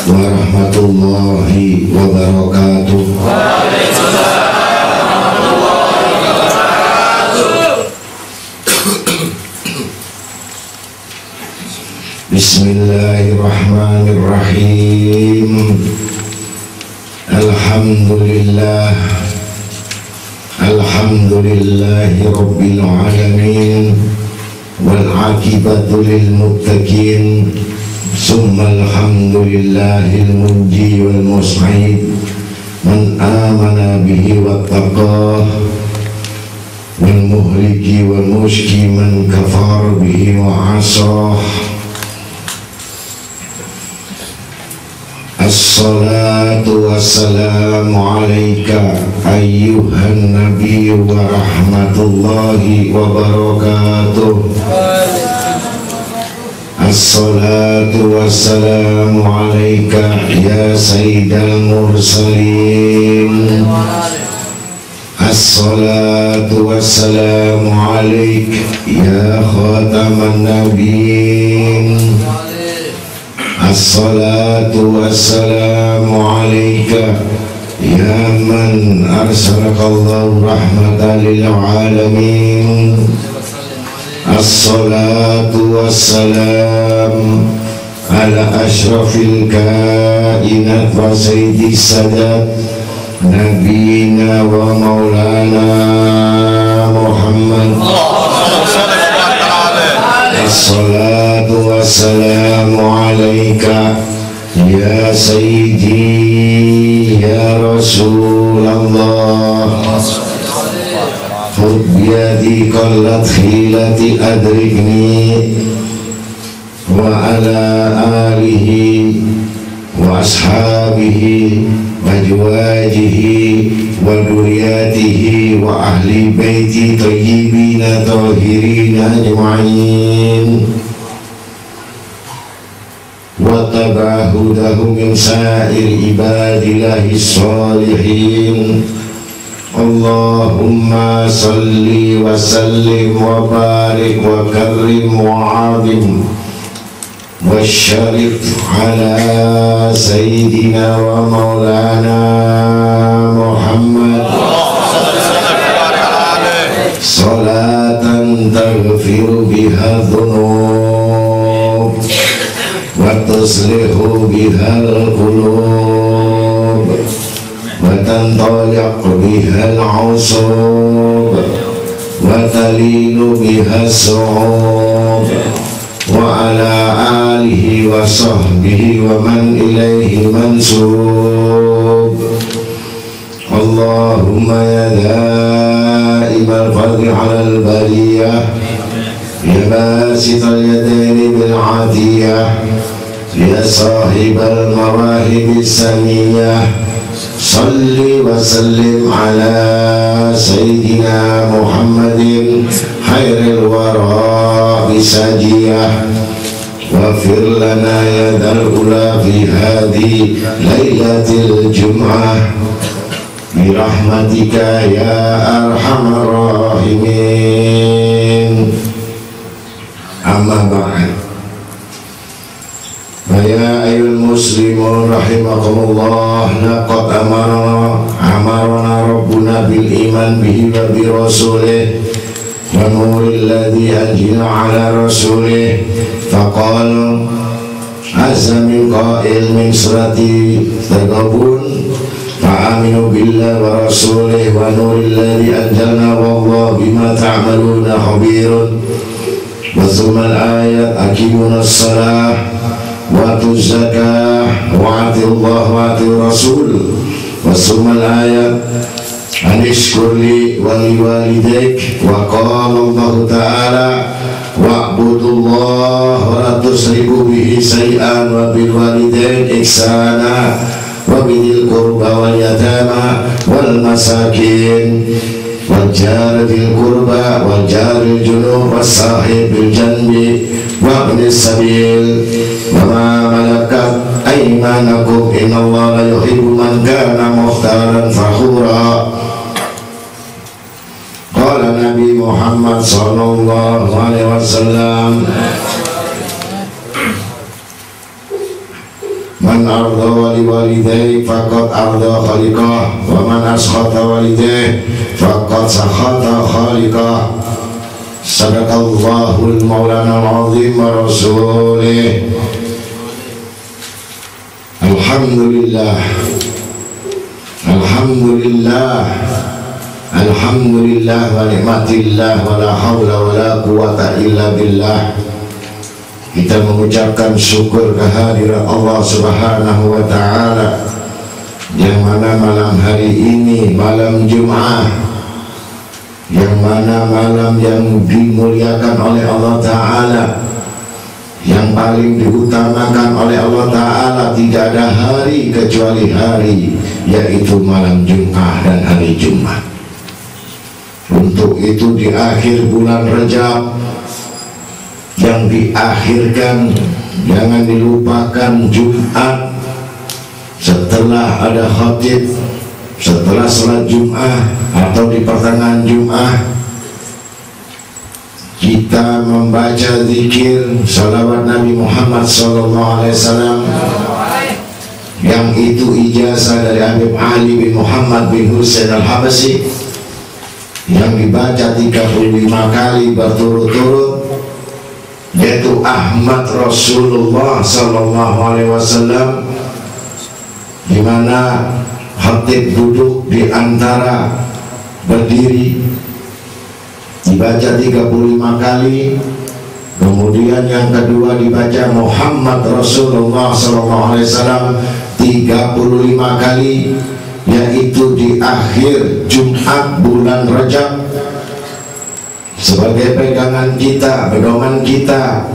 warahmatullahi wabarakatuh. Bismillahirrahmanirrahim. Alhamdulillah, alhamdulillahi rabbil alamin, wal aqibatu lil muttaqin, summa alhamdulillahil munji wal mus'id, man amana bihi wattaqah, wal muhliki wal mushki man kafar bihi wa asah. Assalatu wassalamu alaika ayyuhan nabi wa rahmatullahi wa barakatuh. Assalatu wassalamu alaika ya sayyidal mursalin. Assalatu wassalamu alaika ya khataman nabiyyin. Assalatu wassalamu alaika ya man arsalaqallahu rahmatan lil alamin. Assalatu wassalam ala ashrafil kainat wa sayyidis sadat nabiyina wa maulana Muhammad. Assalatu wassalamu alaika ya sayyidi ya Rasulullah. Khud biyadi qallat khilati adrikni wa ala alihi wa ashabihi wa azwajihi wa duriyatihi wa ahli baiti tayyibina tahirina ajma'in wa tabahudahum min sa'ir ibadillahi salihin. Allahumma salli wa sallim wa barik wa karrim wa azim wa syarif ala sayyidina wa maulana Muhammad salatan taghfiru biha dhunub wa tuslihu biha al-qulub wa tantaliq biha al-usub wa talinu biha as-su'ub wa ala alihi wa sahbihi wa man ilaihi mansub. اللهم يا دائم الفضل على البرية يا باسط اليدين بالعافية يا صاحب المواهب السمية صل وسلم على سيدنا محمد خير الورى بسجية واغفر لنا يا ذا الأولى في هذه ليلة الجمعة برحمتك يا أرحم الراحمين. أما بعد فيا أيها المسلمون رحمكم الله لقد أمرنا ربنا بالإيمان به وبرسوله ونور الذي أنزل على رسوله فقال عز من قائل من سورة التغابن فآمنوا بالله ورسوله ونور الذي أنزلنا والله بما تعملون خبير. وثم الآيات أقيموا الصلاة وآتوا الزكاة وأطيعوا الله وأطيعوا الرسول. وثم الآيات أن اشكر لي ولوالديك وقال الله تعالى واعبدوا الله ولا تشركوا به شيئا وبالوالدين إحسانا وبذي القربى واليتامى والمساكين والجار ذي القربى والجار الجنوب والصاحب بالجنب وابن السبيل وما ملكت أيمانكم إن الله لا يحب من كان مختالا فخورا. قال النبي محمد صلى الله عليه وسلم من أرضى ولوالديه فقد أرضى خالقه ومن أسخط والديه فقد سخط خالقه. صدق الله المولانا العظيم ورسوله. Alhamdulillah, alhamdulillah, alhamdulillah wa nikmatillah wa la hawla wa la quwata illa billah. Kita mengucapkan syukur kehadirat Allah Subhanahu wa ta'ala, yang mana malam hari ini malam Jum'ah, yang mana malam yang dimuliakan oleh Allah Ta'ala, yang paling diutamakan oleh Allah Ta'ala. Tidak ada hari kecuali hari, yaitu malam Jum'ah dan hari Jumat. Untuk itu di akhir bulan Rajab yang diakhirkan, jangan dilupakan Jumat. Setelah ada khatib, setelah salat Jum'ah atau di pertengahan Jum'ah, kita membaca zikir salawat Nabi Muhammad SAW, yang itu ijazah dari Habib Ali bin Muhammad bin Husain al-Habasyi, yang dibaca 35 kali berturut-turut, yaitu Ahmad Rasulullah SAW, di mana khatib duduk di antara berdiri, dibaca 35 kali. Kemudian yang kedua dibaca Muhammad Rasulullah SAW 35 kali, yaitu di akhir Jumat bulan Rajab, sebagai pegangan kita, pedoman kita,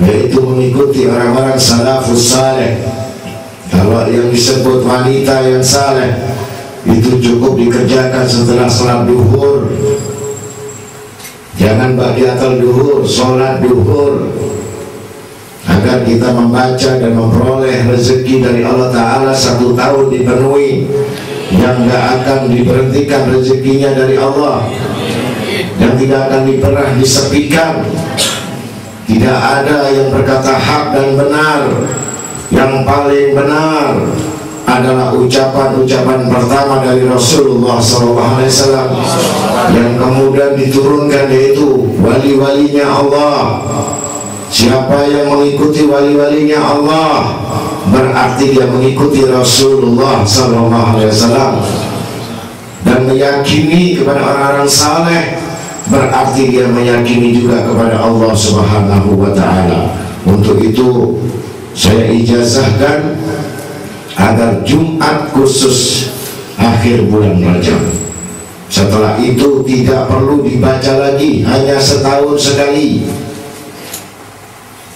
yaitu mengikuti orang-orang salafus saleh. Kalau yang disebut wanita yang saleh itu cukup dikerjakan setelah salat duhur. Jangan ba'datul duhur, sholat duhur, agar kita membaca dan memperoleh rezeki dari Allah Ta'ala 1 tahun dipenuhi, yang gak akan diberhentikan rezekinya dari Allah, yang tidak akan pernah disepikan. Tidak ada yang berkata hak dan benar. Yang paling benar adalah ucapan-ucapan pertama dari Rasulullah SAW, yang kemudian diturunkan, yaitu wali-walinya Allah. Siapa yang mengikuti wali-walinya Allah, berarti dia mengikuti Rasulullah SAW. Dan meyakini kepada orang-orang saleh, berarti dia meyakini juga kepada Allah Subhanahu wa ta'ala. Untuk itu saya ijazahkan agar Jumat khusus akhir bulan Rajab. Setelah itu tidak perlu dibaca lagi, hanya setahun sekali.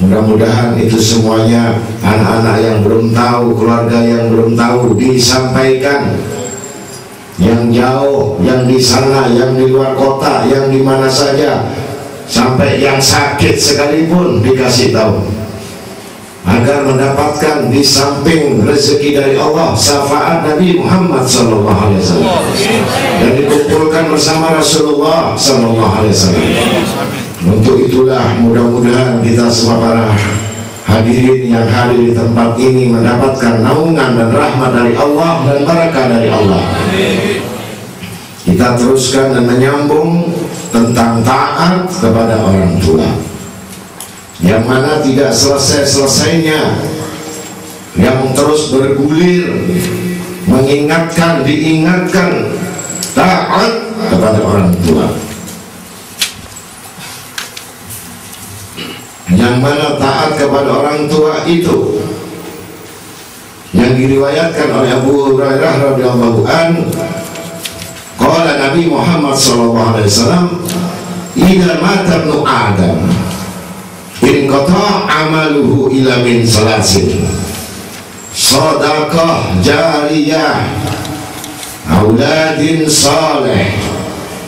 Mudah-mudahan itu semuanya anak-anak yang belum tahu, keluarga yang belum tahu, disampaikan. Yang jauh, yang di sana, yang di luar kota, yang di mana saja, sampai yang sakit sekalipun dikasih tahu, agar mendapatkan di samping rezeki dari Allah syafaat Nabi Muhammad SAW dan dikumpulkan bersama Rasulullah SAW. Untuk itulah mudah-mudahan kita semua para hadirin yang hadir di tempat ini mendapatkan naungan dan rahmat dari Allah dan barakah dari Allah. Kita teruskan dan menyambung tentang taat kepada orang tua, yang mana tidak selesai-selesainya, yang terus bergulir, mengingatkan, diingatkan taat kepada orang tua. Yang mana taat kepada orang tua itu yang diriwayatkan oleh Abu Hurairah radhiyallahu an, qala Nabi Muhammad sallallahu alaihi wasallam, idza mata ibnu Adam in qata amaluhu ila min salasin, shadaqah jariyah, auladin salih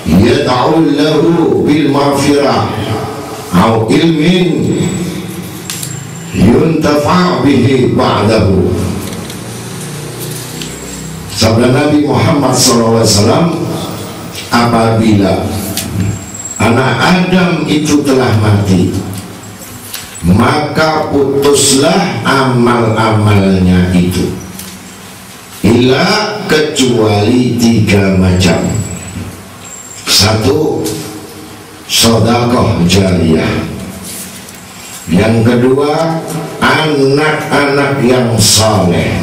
yad'u lahu bil maghfirah, au ilmin yuntafa' bihi ba'dahu. Sabda Nabi Muhammad SAW, apabila anak Adam itu telah mati, maka putuslah amal-amalnya itu, illa kecuali 3 macam. 1, sedekah jariyah. Yang kedua, anak-anak yang saleh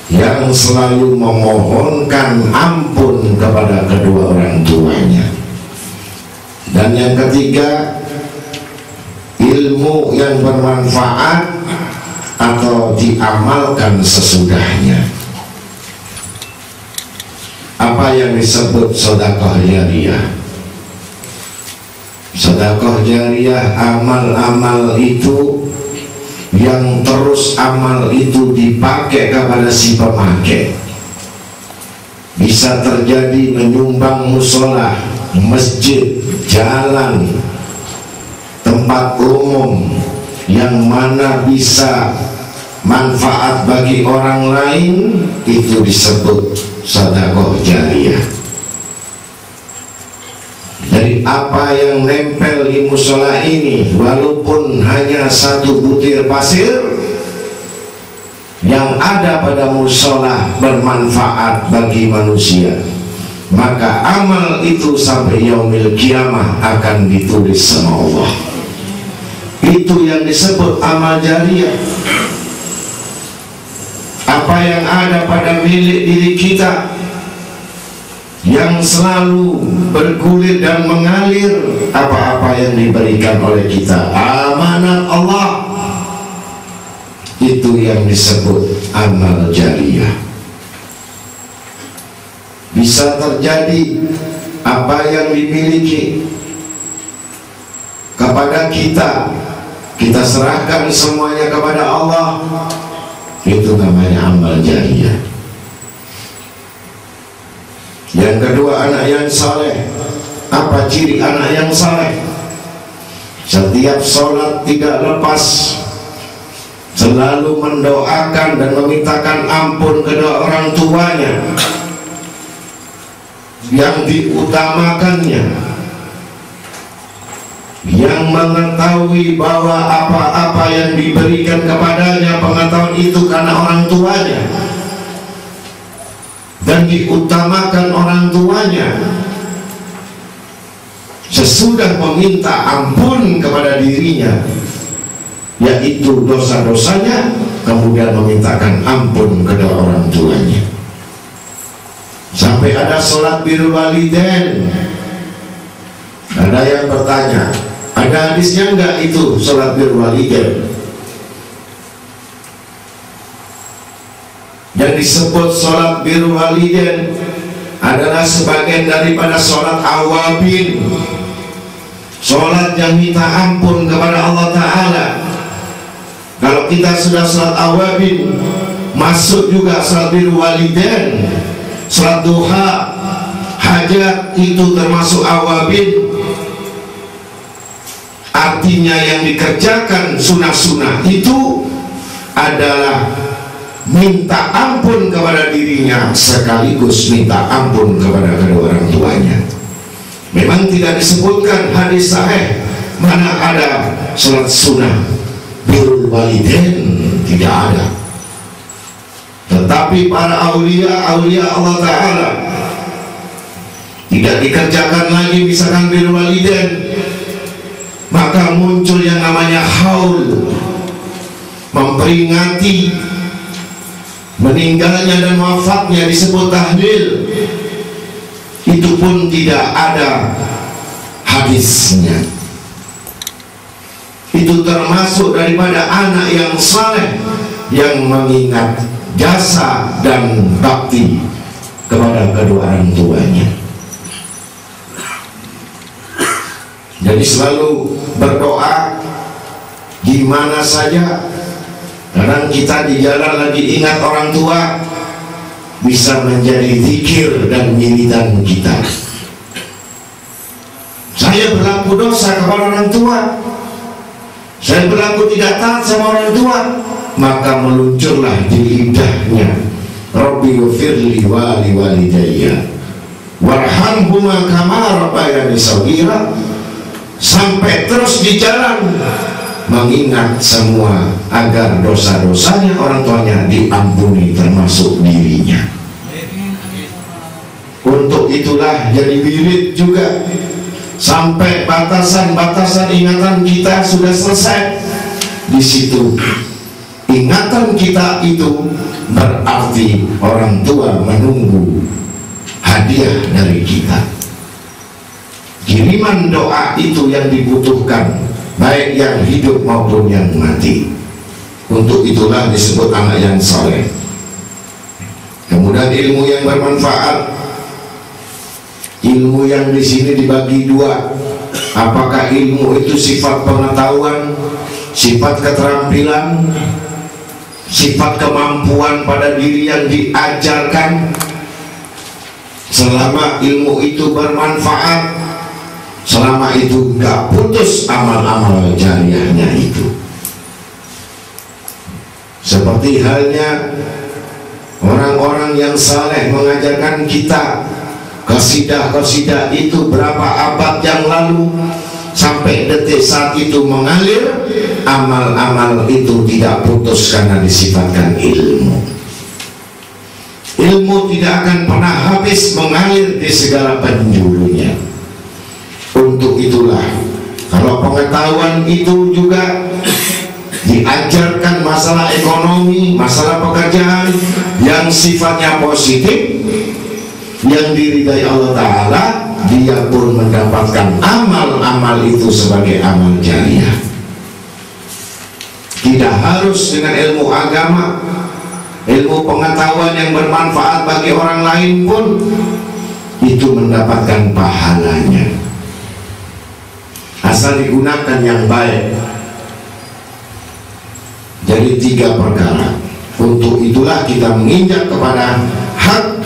yang selalu memohonkan ampun kepada kedua orang tuanya. Dan yang ketiga, ilmu yang bermanfaat atau diamalkan sesudahnya. Apa yang disebut sedekah jariyah? Sedekah jariyah, amal-amal itu yang terus amal itu dipakai kepada si pemakai. Bisa terjadi menyumbang musola, masjid, jalan, tempat umum, yang mana bisa manfaat bagi orang lain, itu disebut sedekah jariyah. Dari apa yang nempel di musola ini, walaupun hanya 1 butir pasir, yang ada pada musola bermanfaat bagi manusia, maka amal itu sampai yaumil kiamah akan ditulis sama Allah. Itu yang disebut amal jariyah. Apa yang ada pada milik diri kita, yang selalu bergulir dan mengalir, apa-apa yang diberikan oleh kita, amanat Allah, itu yang disebut amal jariyah. Bisa terjadi apa yang dimiliki kepada kita, kita serahkan semuanya kepada Allah, itu namanya amal jariyah. Yang kedua, anak yang saleh. Apa ciri anak yang saleh? Setiap sholat tidak lepas selalu mendoakan dan memintakan ampun kedua orang tuanya, yang diutamakannya, yang mengetahui bahwa apa-apa yang diberikan kepadanya, pengetahuan itu karena orang tuanya, dan diutamakan orang tuanya. Sesudah meminta ampun kepada dirinya, yaitu dosa-dosanya, kemudian memintakan ampun kepada orang tuanya. Sampai ada sholat birrul walidain. Ada yang bertanya, ada hadisnya enggak itu sholat birrul walidain? yang disebut sholat birrul walidain adalah sebagian daripada sholat awabin, sholat yang minta ampun kepada Allah Ta'ala. Kalau kita sudah sholat awabin, masuk juga sholat birrul walidain, sholat duha, hajat, itu termasuk awabin. Artinya yang dikerjakan sunnah-sunnah itu adalah minta ampun kepada dirinya sekaligus minta ampun kepada kedua orang tuanya. Memang tidak disebutkan hadis sahih mana ada sholat sunnah birrul walidain, tidak ada. Tetapi para aulia Allah Ta'ala tidak dikerjakan lagi misalkan birrul walidain, maka muncul yang namanya haul, memperingati meninggalnya dan wafatnya disebut tahlil. Itu pun tidak ada hadisnya. Itu termasuk daripada anak yang saleh yang mengingat jasa dan bakti kepada kedua orang tuanya. Jadi selalu berdoa di mana saja. Kadang kita di jalan lagi ingat orang tua, bisa menjadi zikir dan wiridan kita. Saya berlaku dosa kepada orang tua, saya berlaku tidak taat sama orang tua, maka meluncurlah di lidahnya Rabbi ghfirli wa li walidayya warhamhuma kama rabbayani shaghira, sampai terus di jalan mengingat semua agar dosa-dosanya orang tuanya diampuni termasuk dirinya. Untuk itulah jadi wirid juga, sampai batasan-batasan ingatan kita sudah selesai. Di situ ingatan kita itu berarti orang tua menunggu hadiah dari kita. Kiriman doa itu yang dibutuhkan, baik yang hidup maupun yang mati. Untuk itulah disebut anak yang saleh. Kemudian ilmu yang bermanfaat. Ilmu yang di sini dibagi dua. Apakah ilmu itu sifat pengetahuan, sifat keterampilan, sifat kemampuan pada diri yang diajarkan? Selama ilmu itu bermanfaat, selama itu gak putus amal-amal jariahnya itu. Seperti halnya orang-orang yang saleh mengajarkan kita qasidah-qasidah itu berapa abad yang lalu, sampai detik saat itu mengalir, amal-amal itu tidak putus karena disifatkan ilmu. Ilmu tidak akan pernah habis mengalir di segala penjulunya. Untuk itulah kalau pengetahuan itu juga diajarkan masalah ekonomi, masalah pekerjaan yang sifatnya positif, yang diridai Allah Ta'ala, dia pun mendapatkan amal-amal itu sebagai amal jariah. Tidak harus dengan ilmu agama, ilmu pengetahuan yang bermanfaat bagi orang lain pun itu mendapatkan pahalanya, asal digunakan yang baik. Jadi 3 perkara. Untuk itulah kita menginjak kepada hak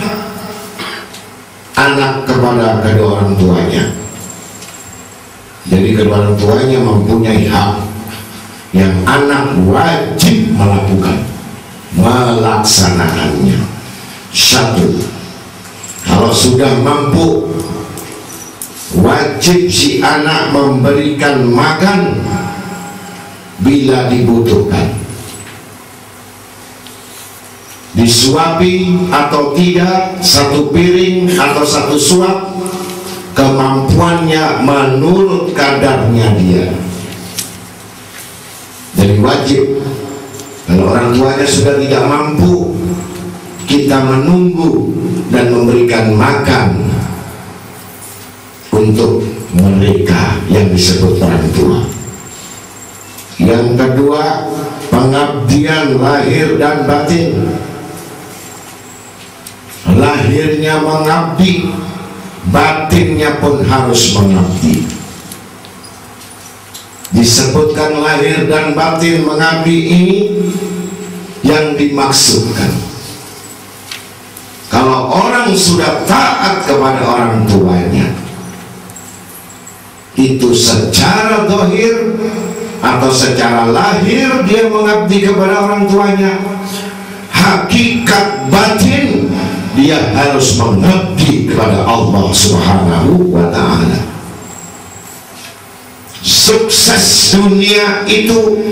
anak kepada kedua orang tuanya. Jadi kedua orang tuanya mempunyai hak yang anak wajib melaksanakannya. 1, kalau sudah mampu, wajib si anak memberikan makan bila dibutuhkan. Disuapi atau tidak, 1 piring atau 1 suap, kemampuannya menurut kadarnya dia. Jadi wajib. Kalau orang tuanya sudah tidak mampu, kita menunggu dan memberikan makan untuk mereka yang disebut orang tua. Yang kedua, pengabdian lahir dan batin. lahirnya mengabdi, batinnya pun harus mengabdi. Disebutkan lahir dan batin mengabdi ini yang dimaksudkan. Kalau orang sudah taat kepada orang tuanya, itu secara zahir atau secara lahir dia mengabdi kepada orang tuanya, hakikat batin dia harus mengabdi kepada Allah Subhanahu wa ta'ala. Sukses dunia itu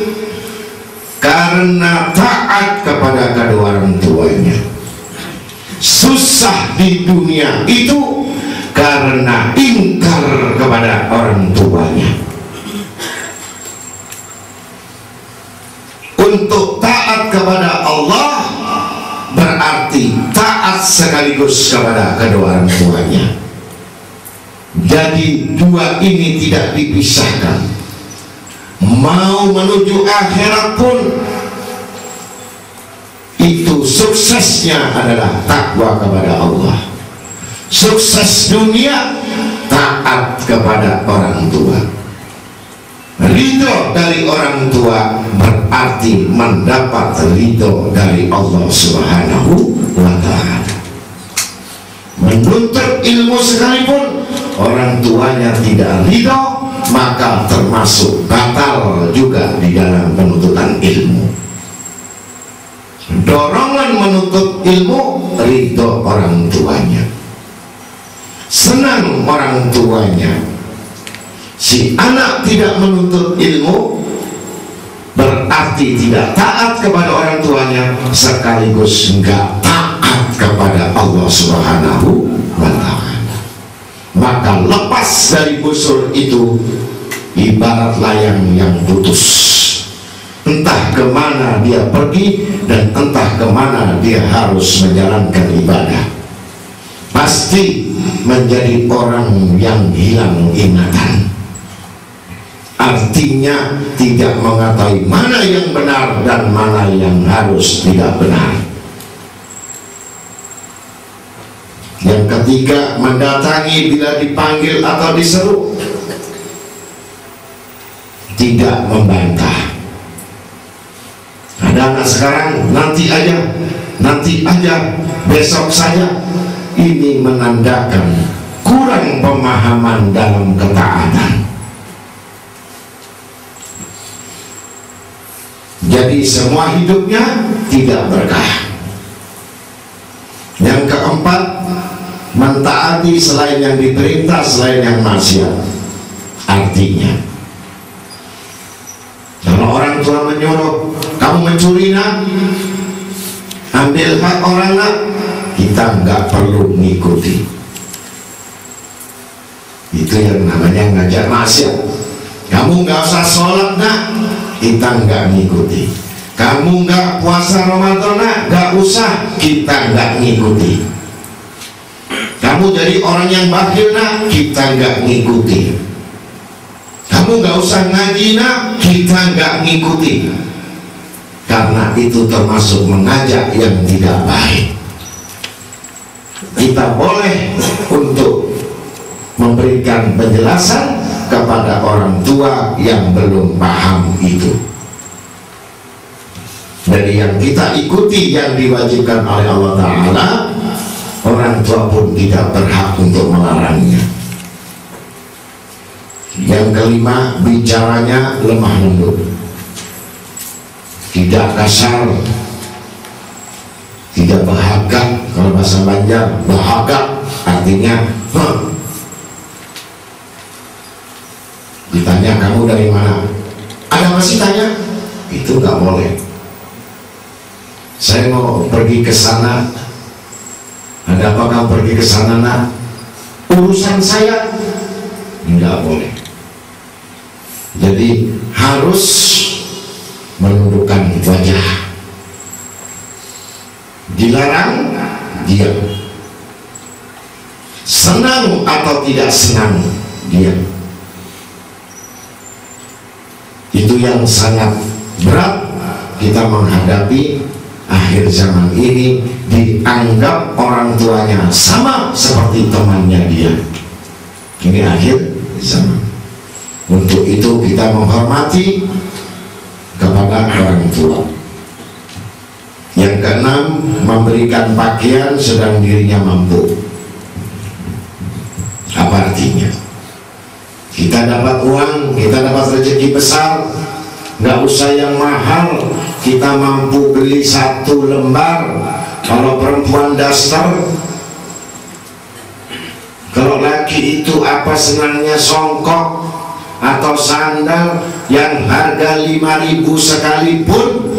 karena taat kepada kedua orang tuanya. Susah di dunia itu karena ingkar kepada orang tuanya. Untuk taat kepada Allah berarti taat sekaligus kepada kedua orang tuanya. Jadi dua ini tidak dipisahkan. Mau menuju akhirat pun itu suksesnya adalah takwa kepada Allah. Sukses dunia taat kepada orang tua. Ridho dari orang tua berarti mendapat ridho dari Allah Subhanahu wa ta'ala. Menuntut ilmu sekalipun orang tuanya tidak ridho, maka termasuk batal juga di dalam penuntutan ilmu. Dorongan menuntut ilmu ridho orang tuanya, senang orang tuanya. Si anak tidak menuntut ilmu berarti tidak taat kepada orang tuanya, sekaligus enggak taat kepada Allah Subhanahu wa ta'ala. Maka lepas dari busur itu ibarat layang yang putus. Entah kemana dia pergi dan entah kemana dia harus menjalankan ibadah, pasti menjadi orang yang hilang ingatan. Artinya tidak mengetahui mana yang benar dan mana yang harus tidak benar. Yang ketiga, mendatangi bila dipanggil atau diseru, tidak membantah. Ada anak sekarang nanti aja, besok saja. Ini menandakan kurang pemahaman dalam ketaatan. Jadi semua hidupnya tidak berkah. Yang keempat, mentaati selain yang diperintah, selain yang maksiat. Artinya, kalau orang tua menyuruh kamu mencuri nak, ambil hak orang nak, kita nggak perlu mengikuti. Itu yang namanya ngajar maksiat. Kamu nggak usah sholat nak, kita nggak mengikuti. Kamu nggak puasa Ramadan nak, nggak usah, kita nggak mengikuti. Kamu jadi orang yang bakhil nak, kita nggak mengikuti. Kamu nggak usah ngaji nak, kita nggak mengikuti. Karena itu termasuk mengajak yang tidak baik. Kita boleh untuk memberikan penjelasan kepada orang tua yang belum paham itu. Dari yang kita ikuti yang diwajibkan oleh Allah Ta'ala, orang tua pun tidak berhak untuk melarangnya. Yang kelima, bicaranya lemah lembut, tidak kasar, tidak bahagak. Kalau bahasa Banjar, bahagak artinya ditanya kamu dari mana, ada masih tanya, itu nggak boleh. Saya mau pergi ke sana, ada apa kamu pergi ke sana nak? Urusan saya, nggak boleh. Jadi harus menundukkan wajah, dilarang diam, senang atau tidak senang diam. Itu yang sangat berat kita menghadapi akhir zaman ini dianggap orang tuanya sama seperti temannya dia. Ini akhir zaman. Untuk itu kita menghormati kepada orang tua. Yang keenam, memberikan pakaian sedang dirinya mampu. Apa artinya? Kita dapat uang, kita dapat rezeki besar, nggak usah yang mahal, kita mampu beli 1 lembar. Kalau perempuan daster, kalau laki itu apa senangnya songkok atau sandal yang harga 5.000 sekalipun,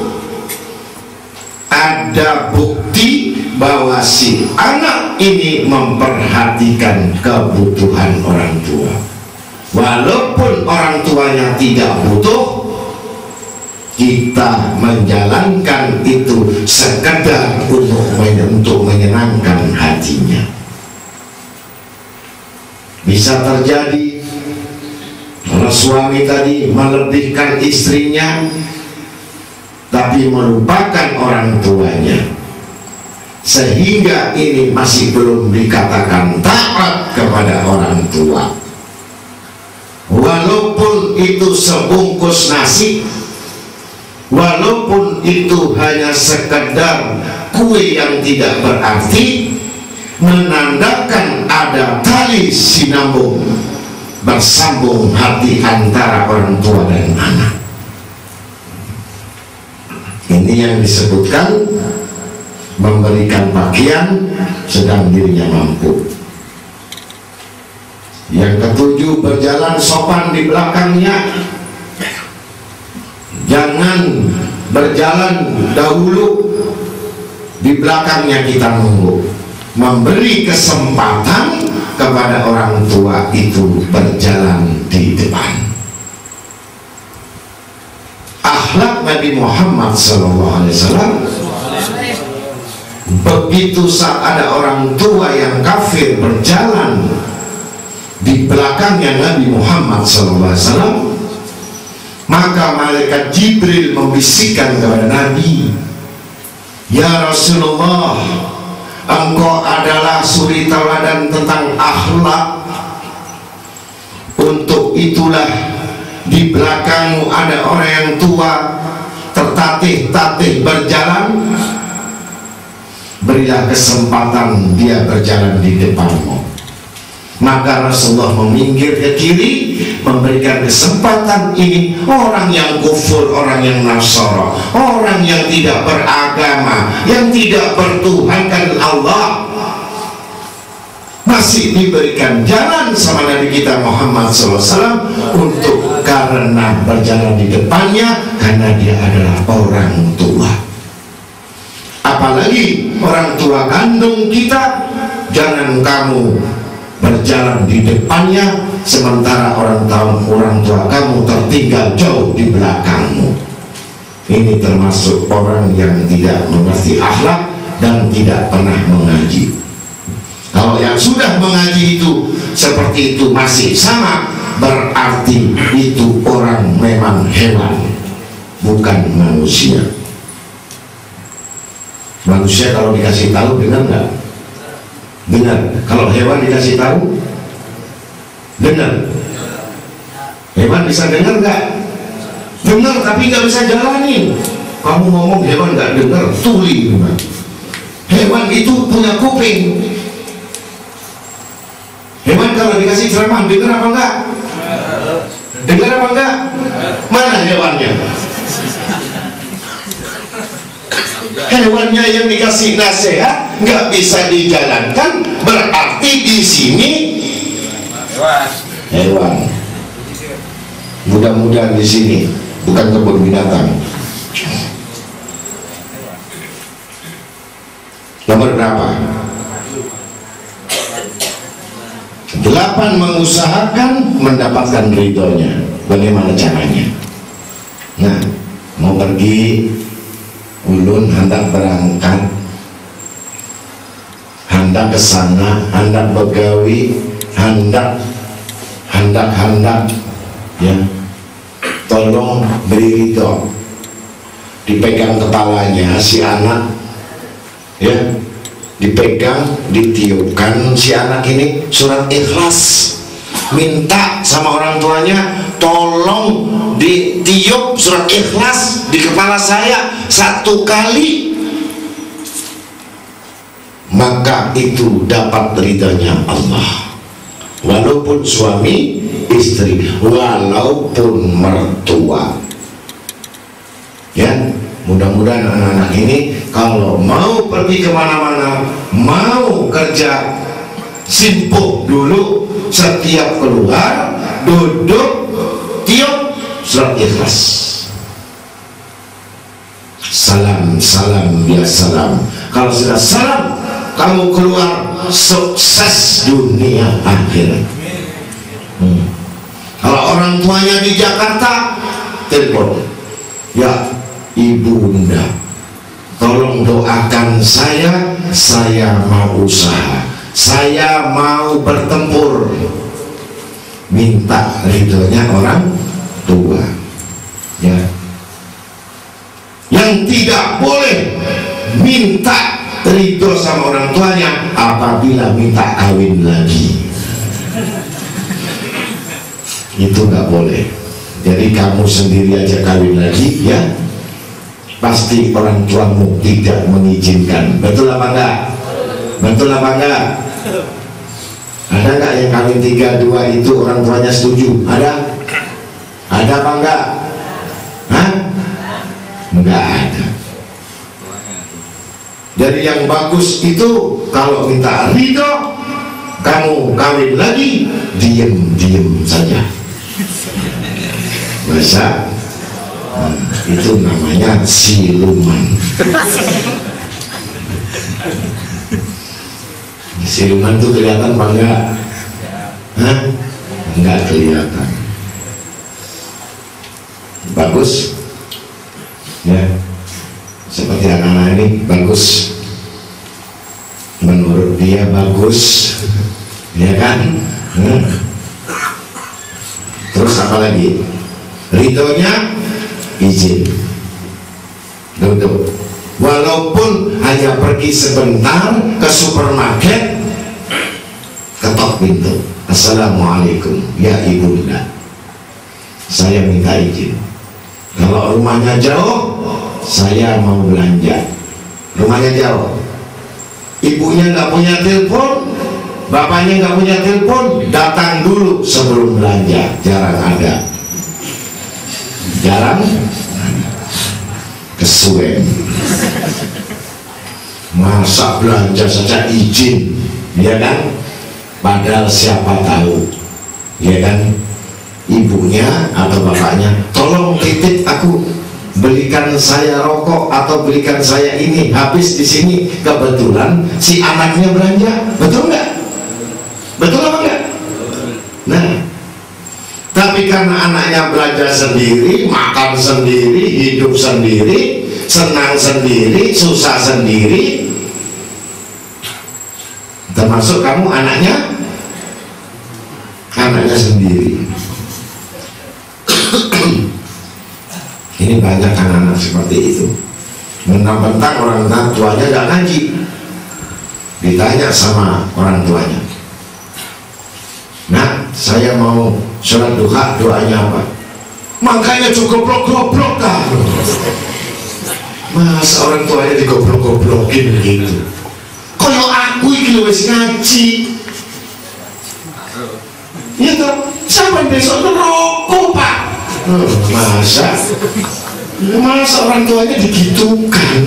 ada bukti bahwa si anak ini memperhatikan kebutuhan orang tua. Walaupun orang tuanya tidak butuh, kita menjalankan itu sekedar untuk menyenangkan hatinya. Bisa terjadi kalau suami tadi melebihkan istrinya tapi melupakan orang tuanya, sehingga ini masih belum dikatakan taat kepada orang tua. Walaupun itu sebungkus nasi, walaupun itu hanya sekedar kue yang tidak berarti, menandakan ada tali sinambung bersambung hati antara orang tua dan anak. Ini yang disebutkan memberikan pakaian sedang dirinya mampu. Yang ketujuh, berjalan sopan di belakangnya. Jangan berjalan dahulu, di belakangnya kita nunggu. Memberi kesempatan kepada orang tua itu berjalan di depan. Akhlak Nabi Muhammad SAW, begitu saat ada orang tua yang kafir berjalan di belakangnya Nabi Muhammad SAW, maka malaikat Jibril membisikkan kepada Nabi, "Ya Rasulullah, engkau adalah suri tauladan tentang akhlak. Untuk itulah di belakangmu ada orang yang tua tertatih-tatih berjalan, berilah kesempatan dia berjalan di depanmu." Maka Rasulullah meminggir ke kiri, memberikan kesempatan ini. Orang yang kufur, orang yang Nasara, orang yang tidak beragama, yang tidak bertuhankan Allah, masih diberikan jalan sama Nabi kita Muhammad SAW untuk karena berjalan di depannya, karena dia adalah orang tua. Apalagi orang tua kandung kita, jangan kamu berjalan di depannya sementara orang tua kamu tertinggal jauh di belakangmu. Ini termasuk orang yang tidak mengerti akhlak dan tidak pernah mengaji. Kalau yang sudah mengaji itu seperti itu masih sama, berarti itu orang memang hewan, bukan manusia. Manusia kalau dikasih tahu dengar nggak? Dengar. Kalau hewan dikasih tahu dengar. Hewan bisa dengar nggak? Dengar tapi nggak bisa jalanin. Kamu ngomong hewan nggak dengar, tuli. Hewan itu punya kuping. Hewan kalau dikasih ceramah dengar apa enggak? Dengar apa enggak? Mana hewannya? Hewannya yang dikasih nasihat nggak bisa dijalankan, berarti di sini hewan. Mudah-mudahan di sini bukan kebun binatang. Nomor berapa? 8, mengusahakan mendapatkan ridhonya. Bagaimana caranya? Nah, mau pergi, ulun hendak berangkat, hendak ke sana, hendak begawi, hendak ya, tolong beri ridho. Dipegang kepalanya si anak, ya, dipegang, ditiupkan si anak ini surat Ikhlas, minta sama orang tuanya tolong ditiup surat Ikhlas di kepala saya 1 kali, maka itu dapat ridhanya Allah. Walaupun suami istri, walaupun mertua, ya. Mudah-mudahan anak-anak ini kalau mau pergi kemana-mana, mau kerja, simpuk dulu, setiap keluar duduk tiup surat Ikhlas. Salam, salam, ya salam. Kalau sudah salam, kamu keluar sukses dunia akhirat. Kalau orang tuanya di Jakarta, telepon, ya Ibunda, tolong doakan saya mau usaha, saya mau bertempur, minta ridhonya orang tua, ya. Yang tidak boleh minta ridho sama orang tuanya apabila minta kawin lagi, itu nggak boleh. Jadi kamu sendiri aja kawin lagi, ya pasti orang tuamu tidak mengizinkan. Betul apa enggak? Betul apa enggak? Ada enggak yang kawin 3-2 itu orang tuanya setuju? Ada? Ada apa enggak? Hah? Enggak ada. Jadi yang bagus itu kalau minta ridho, kamu kawin lagi, diem saja. Masa? Itu namanya siluman. Siluman itu kelihatan apa enggak? Hah? Enggak kelihatan. Bagus, ya. Seperti anak-anak ini bagus, menurut dia bagus, ya kan? Terus apa lagi? Ridhonya izin duduk, walaupun hanya pergi sebentar ke supermarket, ketok pintu, assalamualaikum ya ibunda, saya minta izin. Kalau rumahnya jauh, saya mau belanja, rumahnya jauh, ibunya nggak punya telepon, bapaknya nggak punya telepon, datang dulu sebelum belanja. Jarang ada, jarang, kesuwen. Masa belanja saja izin, ya kan? Padahal siapa tahu, ya kan? Ibunya atau bapaknya, tolong titip aku, belikan saya rokok atau belikan saya ini, habis di sini. Kebetulan si anaknya belanja, betul nggak? Betul apa enggak? Nah, tapi karena anaknya belajar sendiri, makan sendiri, hidup sendiri, senang sendiri, susah sendiri, termasuk kamu anaknya sendiri. Ini banyak anak-anak seperti itu. Mentang-mentang orang tuanya nggak ngaji, ditanya sama orang tuanya, nah saya mau sholat duha, doanya apa? Makanya juga goblok-goblok kan. Masa orang tuanya digoblok-goblokin gitu? Kalau aku ini wis ngaji, ya toh, sampai besok ngerokok pak. Masa orang tuanya digitukan?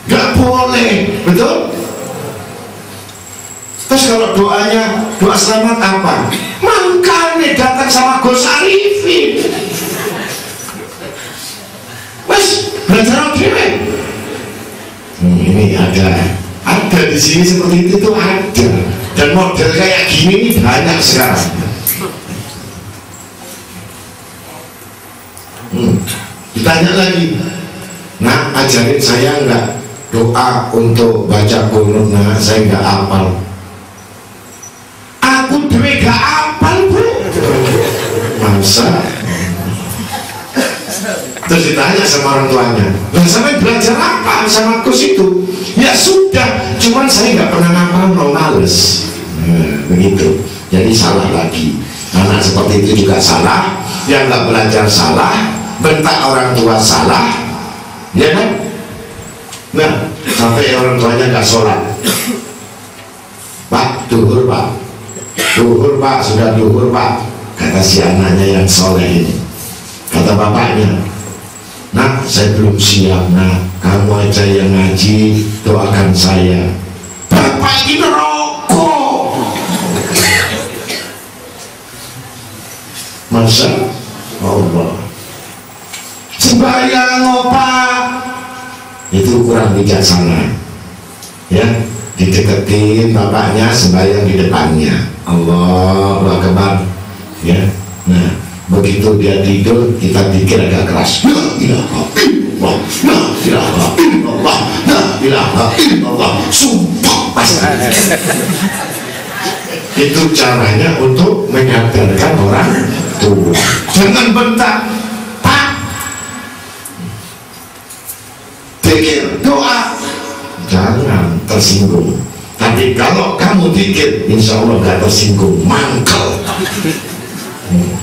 Gak boleh, betul? Terus kalau doanya, doa selamat apa? Makanya datang sama Gus Arifin. Mas, belajar apa? Ini ada di sini seperti itu tuh ada. Dan model kayak gini ini banyak sekarang. Ditanya lagi, nah ajarin saya enggak doa untuk baca qunut. Nah saya enggak hafal. Aku dewe gak hafal bro. Masa? Terus ditanya sama orang tuanya, nah sampai belajar apa sama Gus itu? Ya cuman saya nggak pernah ngapal, mau males. Begitu. Jadi salah lagi. Anak seperti itu juga salah. Yang nggak belajar salah, bentak orang tua salah, ya kan? Nah, sampai orang tuanya nggak sholat. Pak, duhur pak, duhur pak, sudah duhur pak. Kata si anaknya yang soleh ini. Kata bapaknya, nak, saya belum siap nak, kamu aja yang ngaji, doakan saya. Bapak ini rokok. Masya Allah. Sembahyang opak, itu kurang bijaksana. Ya, dideketin bapaknya, sembahyang di depannya. Allahu Akbar. Ya, nah begitu dia tidur, kita pikir agak keras. La ilaha illallah, la ilaha illallah, la ilaha illallah. Sumpah pasti. Itu caranya untuk menyadarkan orang tua. Jangan bentak, Pak. Pikir doa, jangan tersinggung. Tapi kalau kamu pikir, insya Allah gak tersinggung, mangkel.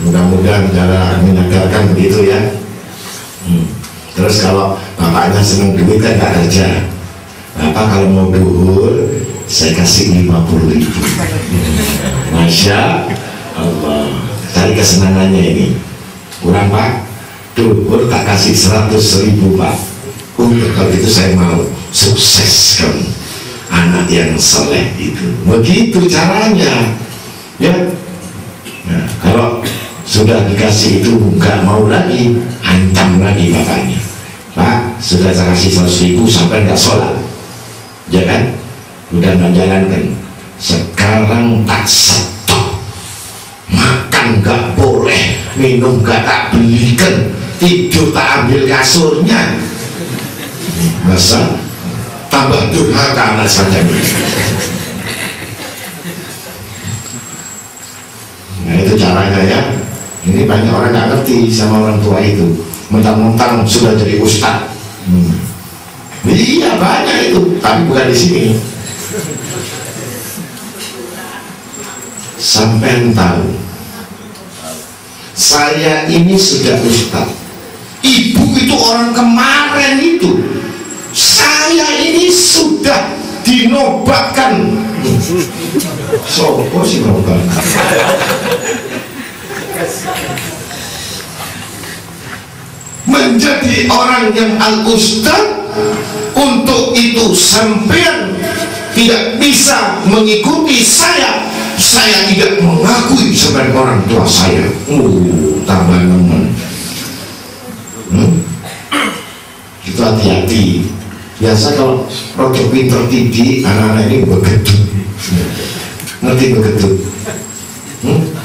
Mudah-mudahan cara menyadarkan begitu ya. Terus kalau bapaknya senang duit kan gak kerja, Bapak kalau mau duhur saya kasih 50.000. Masya Allah, cari kesenangannya ini. Kurang pak, duhur tak kasih 100.000 pak. Kalau itu saya mau sukses kamu, anak yang soleh itu. Begitu caranya ya. Nah, kalau sudah dikasih itu nggak mau lagi, ancam lagi bapaknya. Pak, sudah saya kasih 100.000 sampai nggak sholat, ya kan? Udah nggak jalankan. Sekarang tak stop, makan nggak boleh, minum nggak tak belikan, tidur tak ambil kasurnya. Masa tambah durhaka anak saja. Nah itu caranya ya. Ini banyak orang nggak ngerti sama orang tua itu. Mentang-mentang sudah jadi ustad. Iya banyak itu, tapi bukan di sini. Sampai tahu, saya ini sudah ustad. Ibu itu orang kemarin itu. Saya ini sudah dinobatkan. Sopo sih nobat? Menjadi orang yang al-ustad. Untuk itu sampean tidak bisa mengikuti saya tidak mengakui sebagai orang tua saya. Tambah nemen. Itu hati-hati. Biasa kalau rotok pinter tinggi, anak-anak ini begedut. Ngerti begedut?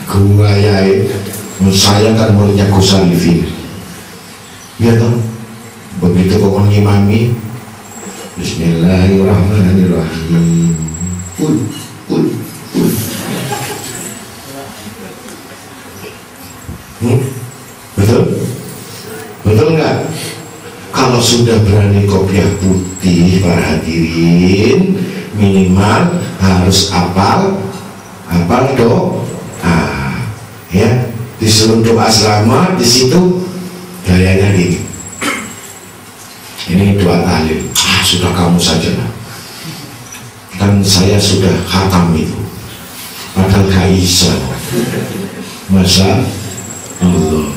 Gua ya, saya kan muridnya Gus Alifin. Ya toh, begitu kok ngimami, Bismillahirrahmanirrahim. Betul? Betul nggak? Kalau sudah berani kopiah putih, para hadirin, minimal harus hafal doa. Ya, disuruh doa selama di situ gayanya gini. Ini doa tahlil. Sudah kamu saja lah. Kan saya sudah khatam itu. Padahal kaisa. Masa Allah.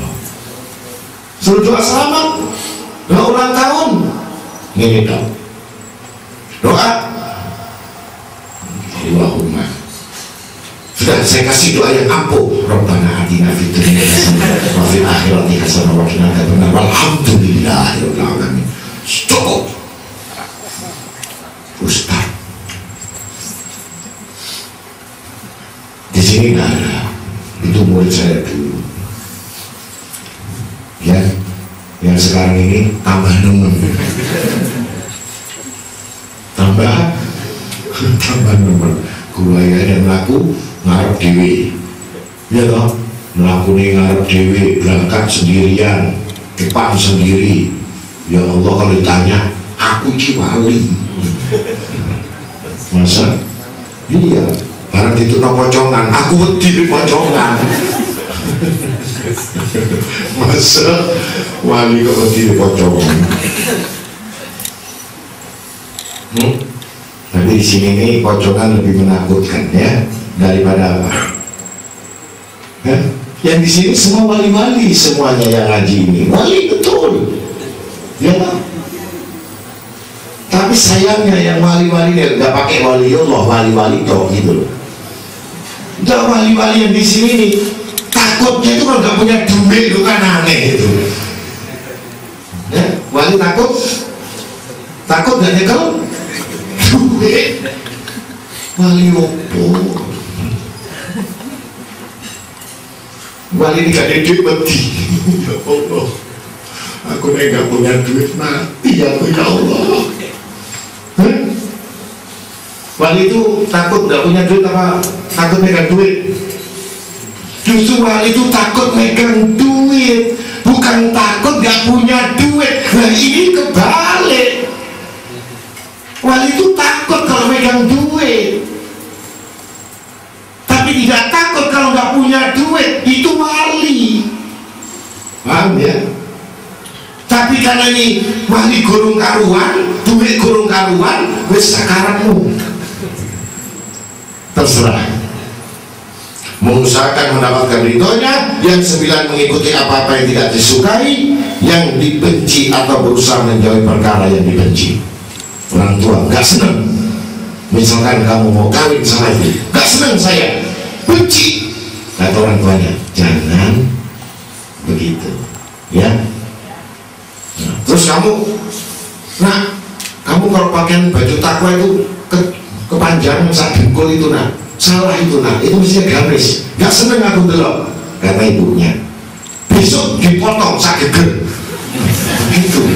Suruh doa selamat. Doa ulang tahun. Ini dong. Doa. Allahumma. Sudah saya kasih doa yang ampuh. Rabbana atina fid dunya hasanah wa fil akhirati hasanah wa qina adzabannar. Walhamdulillahirabbil alamin. Stop. Ustaz. Di sini nggak ada. Itu murid saya dulu. Ya. Yang sekarang ini tambah nemen. Tambah nemen. Gua ya dan laku ngarep dewi. Ya toh, melaku nih ngarep dewi, berangkat sendirian, depan sendiri. Ya Allah, kalau ditanya, aku ini wali. Masa? Iya. Barang itu no pocongan, aku wedi pocongan. Masa wali kok wedi pocongan? Tapi di sini nih pocongan lebih menakutkan ya daripada apa? Yang di sini semua wali-wali semuanya yang ngaji ini, wali betul, ya kan? Tapi sayangnya yang wali-wali nggak pakai waliullah, wali-wali toh gitu loh. Udah wali-wali yang di sini nih takutnya itu kalau nggak punya duit itu kan aneh itu. Ya, wali takut nggak nyekel duit. Wali opo? Wali ini gak ada duit mati. Ya Allah, aku nih gak punya duit mati ya Allah. Wali itu takut gak punya duit apa takut megang duit? Justru wali itu takut megang duit, bukan takut gak punya duit. Nah ini kebalik. Wali itu takut kalau megang duit, tapi tidak takut kalau nggak punya duit. Itu wali, paham ya? Tapi karena ini wali gurung karuan, duit gurung karuan, wes sakaratmu terserah. Mengusahakan mendapatkan ridhonya, yang 9 mengikuti apa-apa yang tidak disukai, yang dibenci atau berusaha menjauhi perkara yang dibenci. Orang tua nggak senang, misalkan kamu mau kawin sama itu, nggak senang saya, benci. Kata orang tuanya, jangan begitu, ya. Nah, terus kamu kalau pakaian baju takwa itu kepanjangan sak dengkul itu salah itu itu mestinya garis. Nggak senang aku delok, kata ibunya. Besok dipotong sak geger. Itu,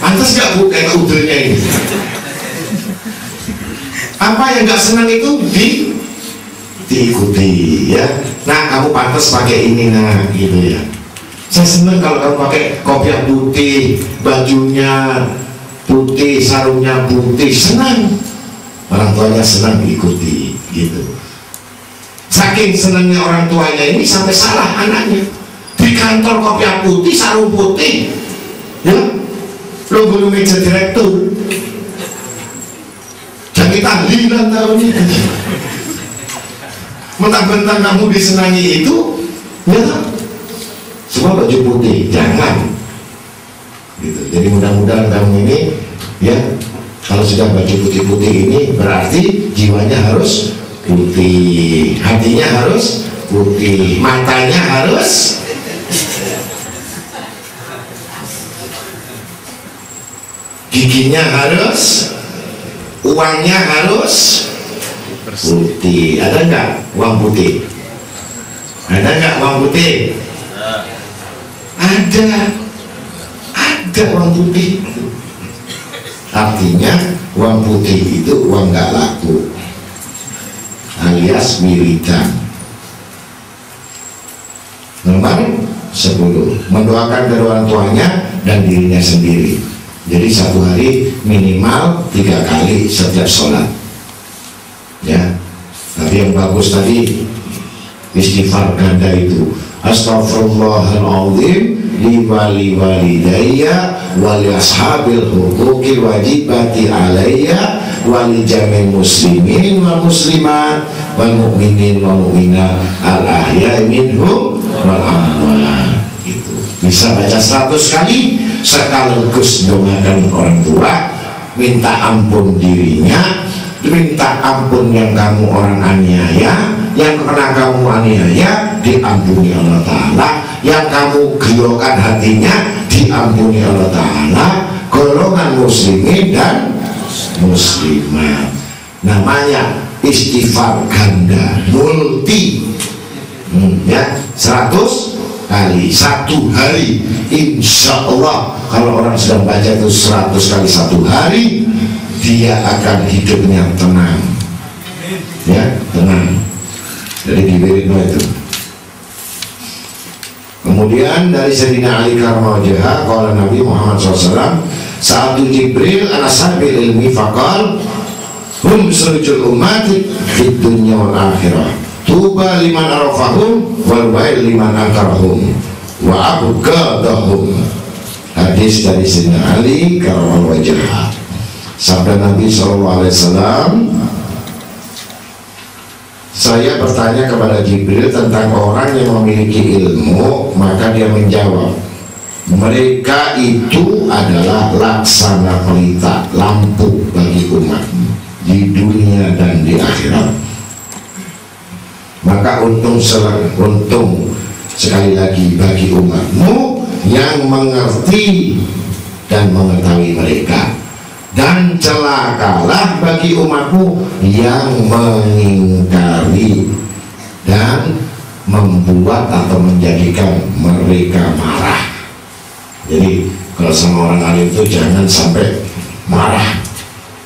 pantas nggak bu kayak udelnya ini. Apa yang nggak senang itu diikuti ya. Nah kamu pantas pakai ini gitu ya. Saya senang kalau kamu pakai kopiah putih, bajunya putih, sarungnya putih, senang. Orang tuanya senang diikuti gitu. Saking senangnya orang tuanya ini sampai salah anaknya. Di kantor kopiah putih, sarung putih, ya. Lo belum meja direktur. Jadi tahlilan tahun ini. Mentang-mentang kamu disenangi itu, ya semua baju putih, jangan. Gitu. Jadi mudah-mudahan kamu ini, ya, kalau sudah baju putih-putih ini berarti jiwanya harus putih, hatinya harus putih, matanya harus giginya harus, uangnya harus putih. Ada nggak uang putih? Ada nggak uang putih? Ada uang putih. Artinya uang putih itu uang nggak laku, alias wiridan. Nomor 10, mendoakan kedua orang tuanya dan dirinya sendiri. Jadi satu hari minimal 3 kali setiap sholat, ya. Tapi yang bagus tadi istighfar ganda itu, astaghfirullahaladzim li wali walidayya wali ashabil huquqil wajibati alayya wali jamil muslimin wal muslimat wal mu'minin wal mu'minat al ahya'i minhum wal amwat. Gitu. Bisa baca 100 kali sekaligus doakan orang tua, minta ampun dirinya, minta ampun yang kamu orang aniaya, yang pernah kamu aniaya diampuni Allah Ta'ala, yang kamu gelokan hatinya diampuni Allah Ta'ala, golongan muslimin dan muslimat. Namanya istighfar ganda multi, ya, 100 kali satu hari. Insya Allah kalau orang sedang baca itu 100 kali satu hari, dia akan hidupnya tenang, ya, tenang. Jadi diwiridno itu. Kemudian dari Sayyidina Ali karramallahu wajhahu, qala Nabi Muhammad SAW, sa'atu Jibril ala sabil ilmi faqal hum surujul ummati fid dunya wal akhirah, tuba liman arafahum wal wail liman angkarahum wa abgadahum. Hadis dari Sayyidina Ali karamallahu wajhah. Sabda Nabi SAW, saya bertanya kepada Jibril tentang orang yang memiliki ilmu, maka dia menjawab, mereka itu adalah laksana pelita, lampu bagi umat di dunia dan di akhirat. Maka untung sekali lagi bagi umatmu yang mengerti dan mengetahui mereka, dan celakalah bagi umatmu yang mengingkari dan membuat atau menjadikan mereka marah. Jadi kalau sama orang alim itu jangan sampai marah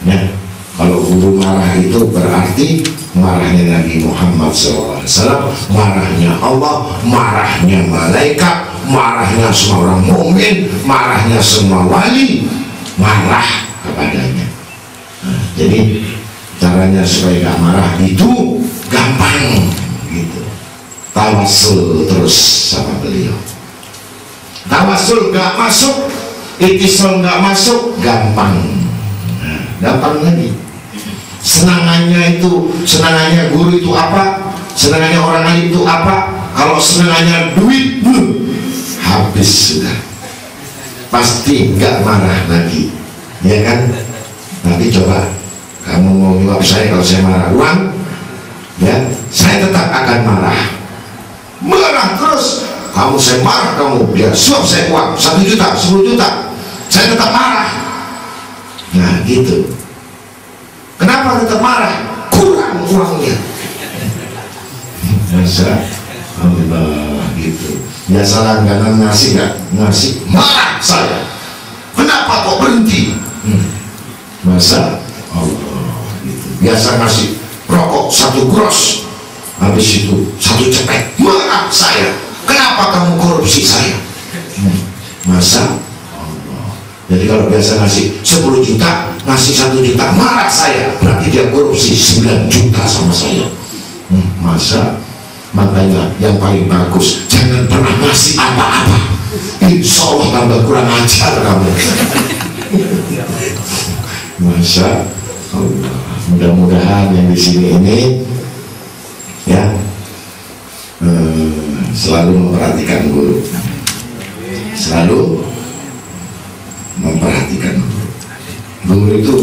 ya. Kalau guru marah itu berarti marahnya Nabi Muhammad SAW, marahnya Allah, marahnya malaikat, marahnya semua orang mukmin, marahnya semua wali, marah kepadanya. Nah, jadi caranya supaya gak marah itu gampang gitu, tawasul terus sama beliau. Tawasul gak masuk, itisol gak masuk, gampang. Nah, gampang lagi. Senangannya guru itu apa? Senangannya orang lain itu apa? Kalau senangannya duit, habis sudah. Pasti gak marah lagi, ya kan? Nanti coba kamu mau jawab saya kalau saya marah uang, ya saya tetap akan marah terus. Kamu saya marah kamu, ya suap saya uang 1 juta, 10 juta, saya tetap marah. Nah gitu. Kenapa tetap marah? Kurang uangnya. Masa Allah gitu. Biasa langganan ngasih gak? Ngasih, marah saya. Kenapa kok berhenti? Masa Allah gitu. Biasa ngasih rokok 1 gros, habis itu 1 cepet, marah saya. Kenapa kamu korupsi saya? Masa Allah. Jadi kalau biasa ngasih 10 juta, ngasih 1 juta, marah saya. Berarti dia korupsi 9 juta sama saya. Masa? Makanya yang paling bagus, jangan pernah ngasih apa-apa. Insya Allah tambah kurang ajar kamu. Masya Allah. Mudah-mudahan yang di sini ini ya selalu memperhatikan guru, selalu memperhatikan guru. Guru itu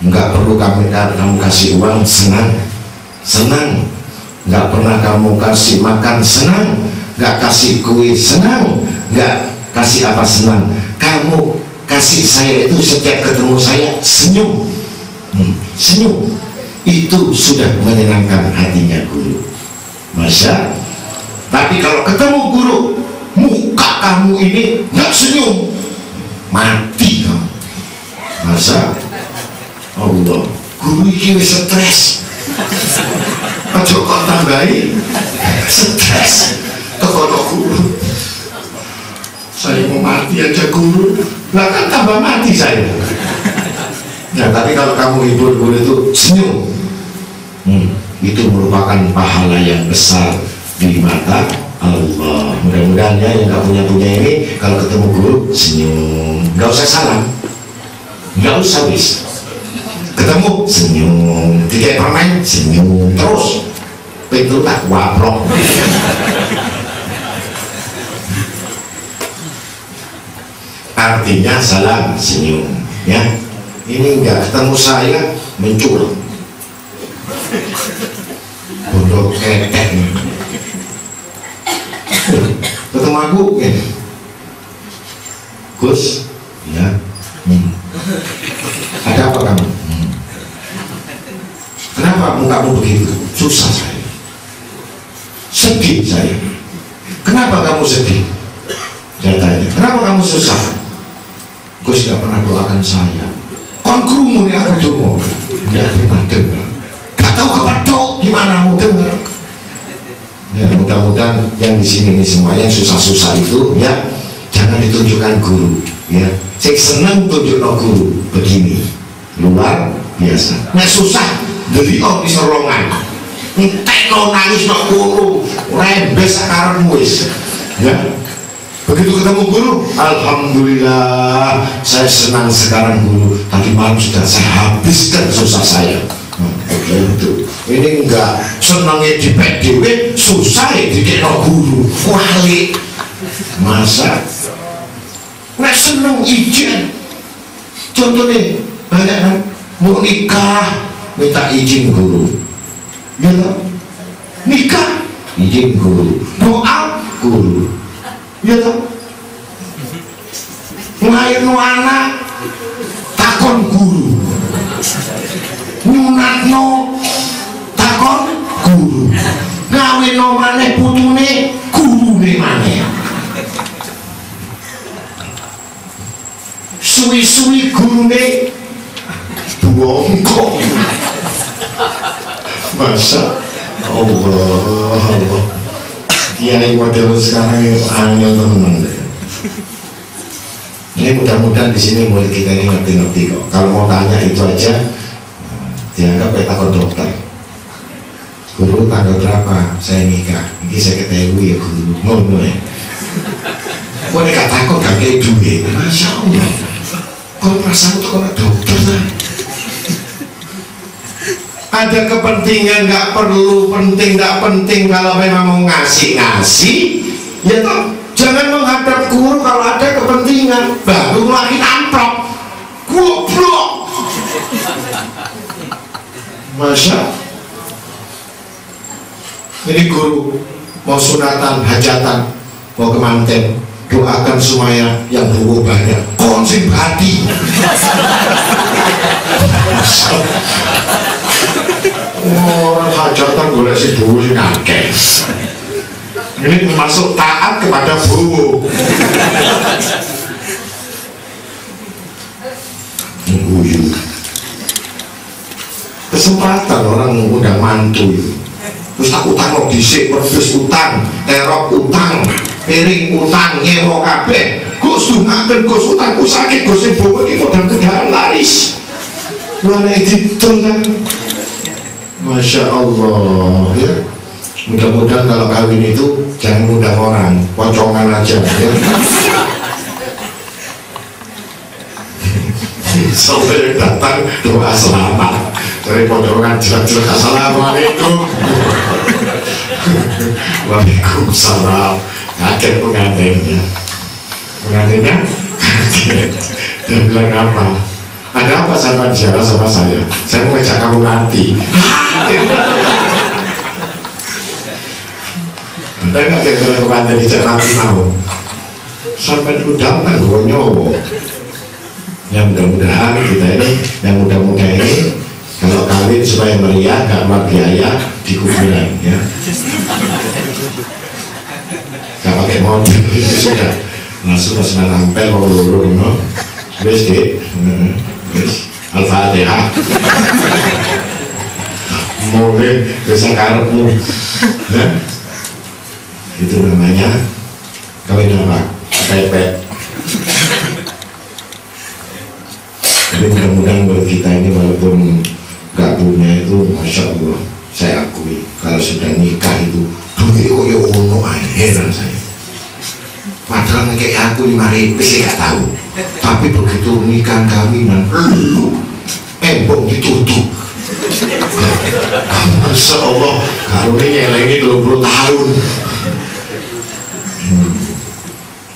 nggak perlu kamu kasih uang, senang, nggak pernah kamu kasih makan, senang, nggak kasih kue, senang, nggak kasih apa, senang. Kamu kasih saya itu setiap ketemu saya senyum, senyum, itu sudah menyenangkan hatinya guru. Masya. Tapi kalau ketemu guru, muka kamu ini nggak senyum, mati kamu. Masa Allah, guru ini stres. Ojo kok tambahi stres. Kalau guru, saya mau mati aja guru, lah kan tambah mati saya. Nah, tapi kalau kamu hibur guru itu senyum, itu merupakan pahala yang besar di mata Allah. Mudah-mudahan ya yang gak punya ini kalau ketemu guru senyum, gak usah salam, gak usah wis, ketemu senyum, tiga permen senyum terus, pintu tak waprok. Artinya salam senyum ya. Ini enggak ketemu saya mencurang, bodoh ketek. Ketemu aku gini, Gus ya, ada apa kamu? Kenapa mukamu begitu? Susah saya, sedih saya. Kenapa kamu sedih? Saya tanya, kenapa kamu susah? Gus gak pernah doakan saya. Kon krumu nih aku dungo, gak pernah dengar. Gak tahu kapan dok, gimana mau dengar? Ya mudah-mudahan yang di sini semua yang susah-susah itu ya jangan ditunjukkan guru ya. Saya senang tunjuk no guru begini luar biasa. biasa. Nek susah dari di serongan tekno nangis nak guru rembes sakarepmu wis ya. Begitu ketemu guru, alhamdulillah saya senang sekarang guru, tadi malam sudah saya habiskan susah saya. Begitu. Ini enggak senangnya di PDW, susah ya di guru wali masa nek seneng izin. Contohnya banyak kan mau nikah minta izin guru, ya toh? Nikah izin guru, doa guru, ya toh? Nglairno anak takon guru, nyunatno takon guru, ngawinno maneh putune gurune maneh. Suwi-suwi gurune bongkok. Masya Allah, kiai model sekarang itu angel teman. Ini mudah-mudahan di sini mulai kita ini ngerti-ngerti kok. Kalau mau tanya itu aja dianggap kayak takut dokter. Guru tanggal berapa saya nikah? Ini saya ketahui ya guru. Ngono ya. Kok ini gak takut gak kayak duit? Masya Allah. Kok perasaan itu kok dokter lah. Ada kepentingan nggak perlu penting nggak penting, kalau memang mau ngasih ya toh jangan menghadap guru kalau ada kepentingan baru lagi amplop goblok. Masya ini guru mau sunatan hajatan mau kemanten, doakan semuanya yang buku banyak konsing hati. Orang hajatan boleh si buku si ngakeh. Ini termasuk taat kepada buku. Kesempatan orang mengundang mantu itu. Terus tak utang kok disik, perdes utang, terok utang, piring utang, nyewa kabeh. Gus dungaken Gus utangku sakit, Gus ibu iki modal kendaraan laris. Mana itu kan? Masya Allah ya. Mudah-mudahan kalau kawin itu jangan undang orang, pocongan aja ya. Sampai yang datang doa selamat dari pocongan jelas-jelas assalamualaikum. Waalaikumsalam. Kaget pengantinnya kaget dan bilang apa? Ada apa sama bicara sama saya? Saya mau ngajak kamu nanti. Anda nggak kira-kira kepada dijak nanti mau sampai udang kan gue nyowo. Yang mudah-mudahan kita ini, yang muda-muda ini kalau kawin supaya meriah, gak keluar biaya di kuburan ya. Gak pakai mobil itu sudah langsung senang nampel mau lulu no. Wes deh. Al-Fatihah. Mulai bisa karepmu. Itu namanya kawin apa? Pepet. Jadi mudah-mudahan buat kita ini walaupun gak punya itu, masya Allah, saya akui kalau sudah nikah itu duit koyo ono heran saya. Padahal kayak aku 5.000 sih gak tahu. Tapi begitu nikah kawinan, embong ditutup. Masya Allah, kalau ini nyelengi 20 tahun.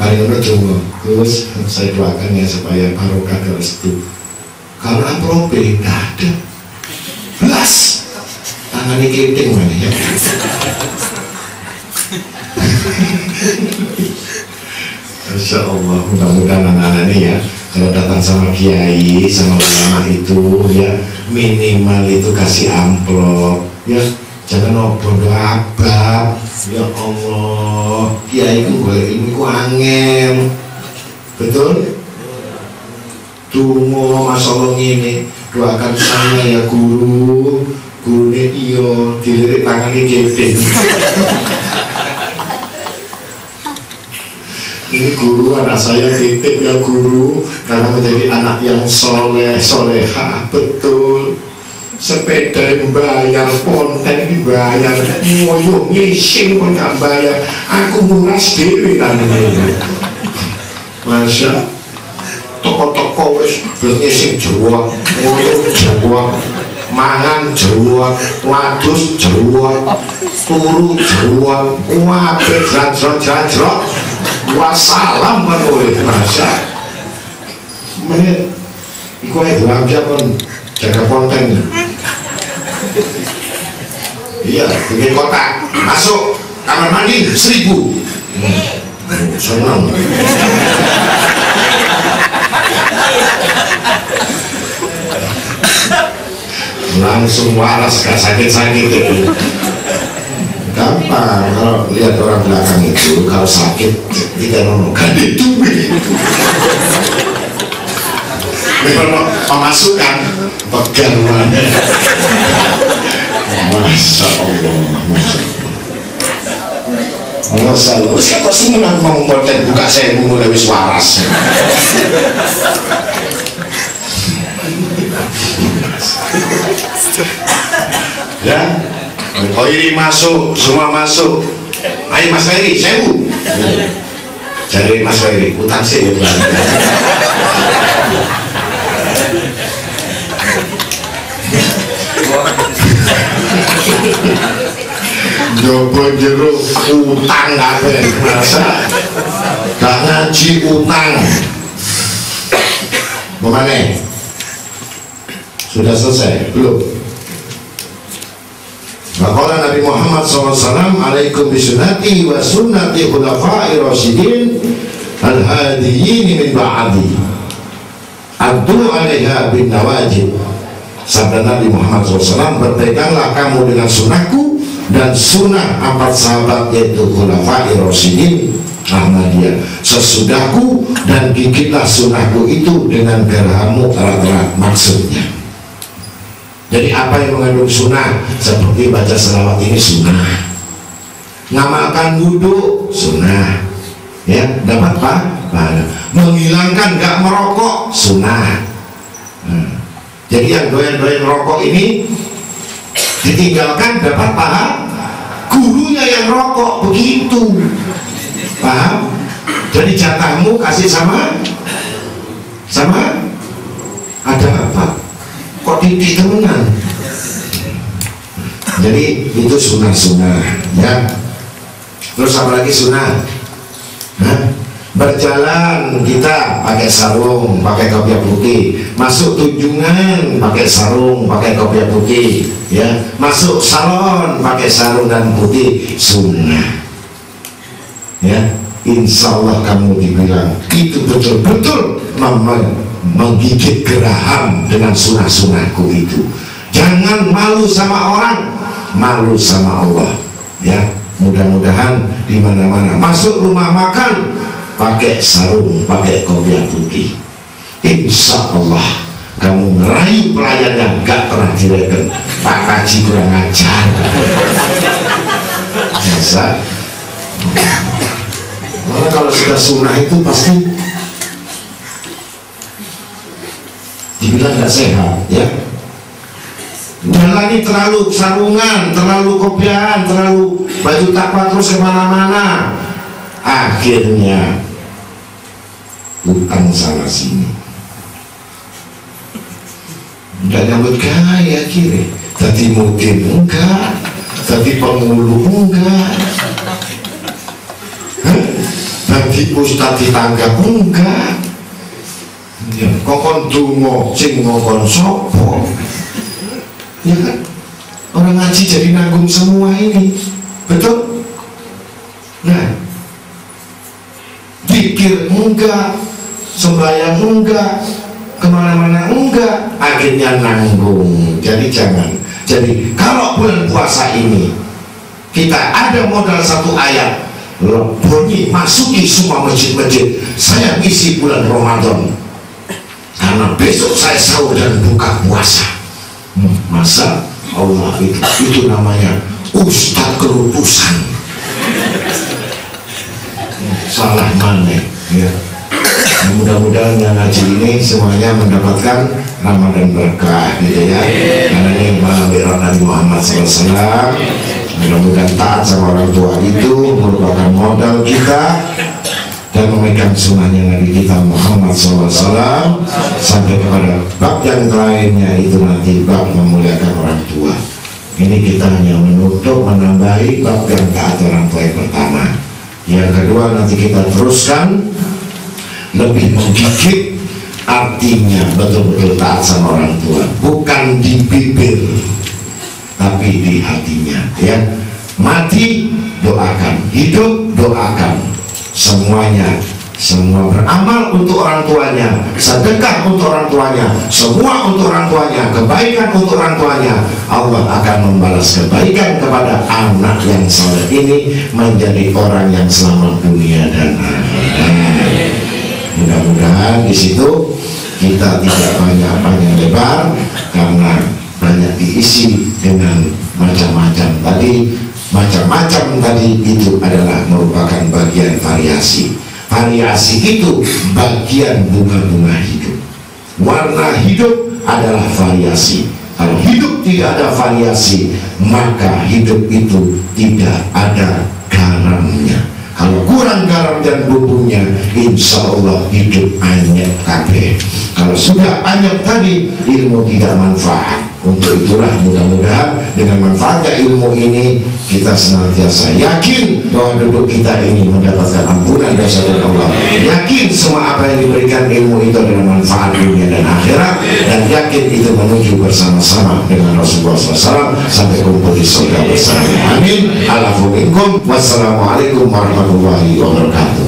Paling benar cuma, terus saya doakan ya supaya barokah dan restu. Kalau amplop nggak ada, belas tangannya keting mana ya. Masya Allah, mudah-mudahan anak-anak ini ya kalau datang sama kiai sama ulama itu ya minimal itu kasih amplop ya, jangan bodoh abab. Ya Allah, kiai itu boleh ini ku angel, betul? Tunggu masalah ini, doakan saya ya guru, gurunya iyo dilirik tangannya keting. Ini guru anak saya titip ya guru, karena menjadi anak yang soleh soleha, betul. sepeda bayar, konten dibayar, ngoyo ngising pun gak bayar, aku nguras dewe kan ini. Masya toko-toko wis ngising jawab, ngoyo jawab, mangan jawab, wadus jawab, turu jawab, wabe jajrot-jajrot, wassalam kan boleh. Masya menit iku ae belanja pun jaga konten. Iya, bikin kotak, masuk kamar mandi 1000. Senang. Langsung waras, gak sakit-sakit itu. Gampang kalau lihat orang belakang itu, kalau sakit tidak nono gede duit. Memang pemasukan pegang mana. Masya Allah, Masya Allah. Siapa sih menang mau konten buka saya mulai wis waras. Ya, oh ini masuk, semua masuk. Ayo Mas Ferry, 1000. Cari Mas Ferry, utang sih ya. Jopo jeruk utang kabeh, masa gak ngaji utang. Bagaimana? Sudah selesai? Belum? Maka Nabi Muhammad SAW, alaikum bisunnati wa sunnati khulafai rasyidin al-hadiyyin min ba'di, addu alaiha bin nawajib. Sabda Nabi Muhammad SAW, berpeganglah kamu dengan sunnahku dan sunnah 4 sahabat, yaitu khulafai rasyidin Ahmadiyah sesudahku, dan gigitlah sunnahku itu dengan gerhamu erat-erat. Maksudnya, jadi apa yang mengandung sunnah, seperti baca selawat ini sunnah, ngamalkan wudhu sunnah, ya dapat apa? Menghilangkan gak merokok sunnah. Jadi yang doyan-doyan rokok ini ditinggalkan, dapat paham? Gurunya yang rokok begitu, paham? Jadi jatahmu kasih sama ada apa? Kok titik temenan? Jadi itu sunnah-sunnah, ya. Terus apa lagi sunnah? Berjalan kita pakai sarung, pakai kopiah putih. Masuk tunjungan pakai sarung, pakai kopiah putih, ya. Masuk salon pakai sarung dan putih, sunnah, ya. Insya Allah kamu dibilang itu betul-betul menggigit geraham dengan sunnah-sunnahku itu. Jangan malu sama orang, malu sama Allah, ya. Mudah-mudahan di mana-mana masuk rumah makan pakai sarung, pakai kopiah putih, insya Allah kamu ngerayu pelayan yang gak pernah direken. Pak Kaji kurang ajar. Biasa. Karena kalau sudah sunnah itu pasti dibilang gak sehat, ya. Jalani terlalu sarungan, terlalu kopiahan, terlalu baju takwa terus kemana-mana, akhirnya utang sana sini, nggak nyambut gaya kiri, jadi mungkin enggak, jadi pemulu enggak, jadi ustad di tangga enggak, ya, kokon dungo sing ngokon sopo, ya kan? Orang ngaji jadi nanggung semua ini, betul? Nah, pikir enggak, sembahyang enggak, kemana-mana enggak, akhirnya nanggung. Jadi jangan. Jadi kalau bulan puasa ini kita ada modal 1 ayat, bunyi masuki semua masjid-masjid, saya isi bulan Ramadan, karena besok saya sahur dan buka puasa. Masa Allah itu namanya ustadz kerupusan. Salah mana, ya. Mudah-mudahan yang ngaji ini semuanya mendapatkan Ramadan berkah gitu ya, karena ini mengambil Nabi Muhammad SAW. Mudah-mudahan taat sama orang tua itu merupakan modal kita, dan memegang sunnahnya Nabi kita Muhammad SAW sampai kepada bab yang lainnya, itu nanti bab memuliakan orang tua. Ini kita hanya menutup, menambahi bab yang taat orang tua yang pertama. Yang kedua nanti kita teruskan lebih menggigit, artinya betul-betul taat sama orang tua, bukan di bibir tapi di hatinya ya. Mati doakan, hidup doakan, semuanya, semua beramal untuk orang tuanya, sedekah untuk orang tuanya, semua untuk orang tuanya, kebaikan untuk orang tuanya. Allah akan membalas kebaikan kepada anak yang saleh ini menjadi orang yang selamat dunia dan akhirat. Mudah-mudahan di situ kita tidak banyak panjang lebar, karena banyak diisi dengan macam-macam tadi. Macam-macam tadi itu adalah merupakan bagian variasi. Variasi itu bagian bunga-bunga hidup. Warna hidup adalah variasi. Kalau hidup tidak ada variasi, maka hidup itu tidak ada garamnya. Kalau kurang garam dan bumbunya, insya Allah hidup anyep kabeh. Kalau sudah anyep tadi, ilmu tidak manfaat. Untuk itulah mudah-mudahan dengan manfaatnya ilmu ini, kita senantiasa yakin bahwa duduk kita ini mendapatkan ampunan dosa dari Allah. Yakin semua apa yang diberikan ilmu itu adalah manfaat dunia dan akhirat, dan yakin itu menuju bersama-sama dengan Rasulullah SAW sampai kumpul di surga bersama. Amin. Alafu minkum. Wassalamualaikum warahmatullahi wabarakatuh.